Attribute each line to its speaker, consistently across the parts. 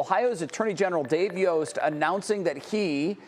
Speaker 1: Ohio's Attorney General Dave Yost announcing that he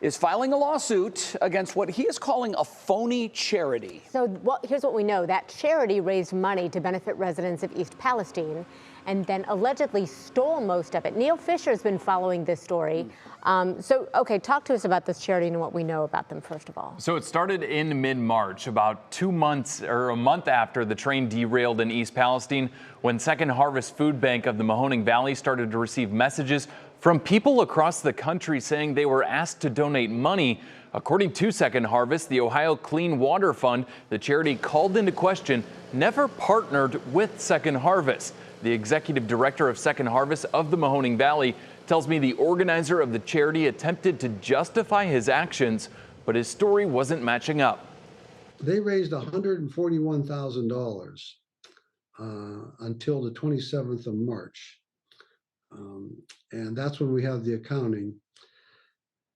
Speaker 1: is filing a lawsuit against what he is calling a phony charity.
Speaker 2: So here's what we know. That charity raised money to benefit residents of East Palestine and then allegedly stole most of it. Neil Fisher has been following this story. Okay, talk to us about this charity and what we know about them, first of all.
Speaker 3: So it started in mid-March, about 2 months or a month after the train derailed in East Palestine, when Second Harvest Food Bank of the Mahoning Valley started to receive messages from people across the country saying they were asked to donate money. According to Second Harvest, the Ohio Clean Water Fund, the charity called into question, never partnered with Second Harvest. The executive director of Second Harvest of the Mahoning Valley tells me the organizer of the charity attempted to justify his actions, but his story wasn't matching up.
Speaker 4: They raised $141,000 until the 27th of March. And that's when we have the accounting.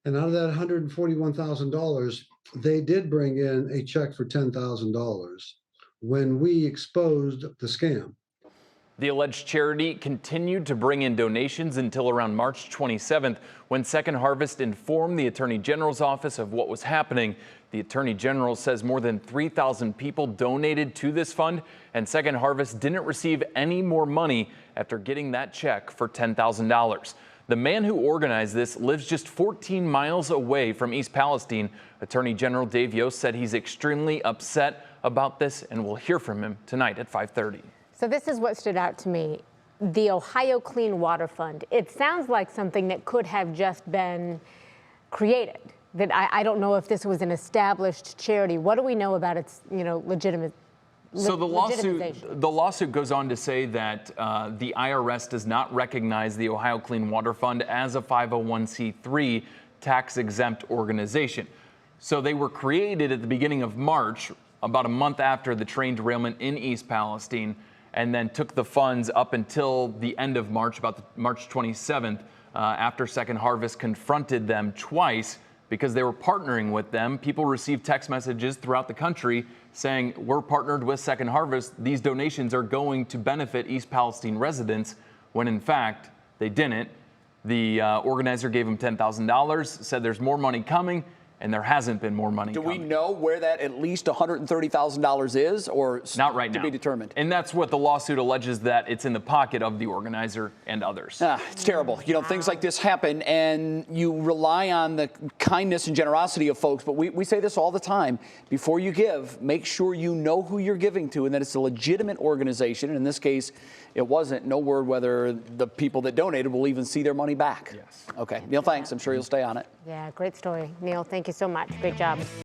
Speaker 4: And out of that $141,000, they did bring in a check for $10,000 when we exposed the scam.
Speaker 3: The alleged charity continued to bring in donations until around March 27th, when Second Harvest informed the Attorney General's office of what was happening. The Attorney General says more than 3,000 people donated to this fund, and Second Harvest didn't receive any more money after getting that check for $10,000. The man who organized this lives just 14 miles away from East Palestine. Attorney General Dave Yost said he's extremely upset about this, and we'll hear from him tonight at 5:30.
Speaker 2: So this is what stood out to me. The Ohio Clean Water Fund. It sounds like something that could have just been created. That I don't know if this was an established charity. What do we know about its, legitimate?
Speaker 3: So the lawsuit goes on to say that the IRS does not recognize the Ohio Clean Water Fund as a 501c3 tax-exempt organization. So they were created at the beginning of March, about a month after the train derailment in East Palestine, and then took the funds up until the end of March, about March 27th, after Second Harvest confronted them twice because they were partnering with them. People received text messages throughout the country saying, we're partnered with Second Harvest. These donations are going to benefit East Palestine residents, when in fact they didn't. The organizer gave them $10,000, said there's more money coming, and there hasn't been more money coming.
Speaker 1: Do we know where that at least $130,000 is, or
Speaker 3: not right now?
Speaker 1: To be determined.
Speaker 3: And that's what the lawsuit alleges, that it's in the pocket of the organizer and others.
Speaker 1: It's terrible. Things like this happen, and you rely on the kindness and generosity of folks. But we say this all the time. Before you give, make sure you know who you're giving to and that it's a legitimate organization. And in this case, it wasn't. No word whether the people that donated will even see their money back.
Speaker 3: Yes.
Speaker 1: Okay. Neil, thanks. I'm sure you'll stay on it.
Speaker 2: Yeah, great story. Neil, thank you so much. Great job.